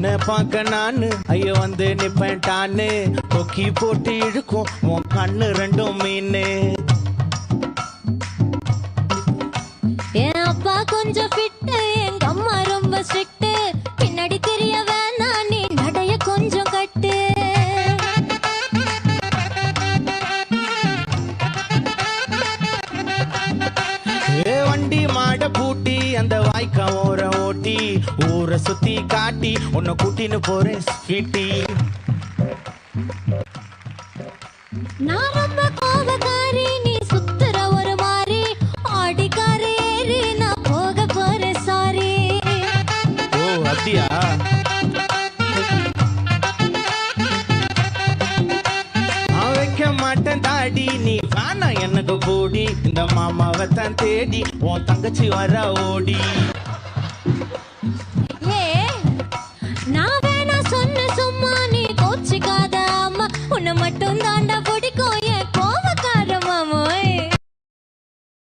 உன்னை பார்க்க நானு ஐயோ வந்து நிப்பேன் டான்னு கொக்கி போட்டு இழுக்கும் உன் கண்ணு ரெண்டும் மீனு. என் அப்பா கொஞ்சம் ஃபிட்டு, எங்க அம்மா ரொம்ப ஸ்ட்ரிக்ட். பின்னாடி தெரிய வேணாம், நீ நடைய கொஞ்சம் கட்டு. வண்டி மாட பூட்டி அந்த வாய்க்கா ஓர ஓட்டி ஊரை சுத்தி காட்டி உன்னை கூட்டின்னு போறேன் ஸ்வீட்டி. நான் ரொம்ப கோபக்காரி, நீ சுத்துற ஒரு மாதிரி. ஆடிக்காரி ஏறி நான் போக போறேன் சாரி. ஓ அப்படியா? நான் வைக்க மாட்டேன் தாடி, நீ வேணா எனக்கு போடி. இந்த மாமாவை தான் தேடி உன் தங்கச்சி வர ஓடி. ஏ நான் வேணா சொன்ன சும்மா, நீ கோச்சிக்காத அம்மா. உன்னை மட்டும் தான்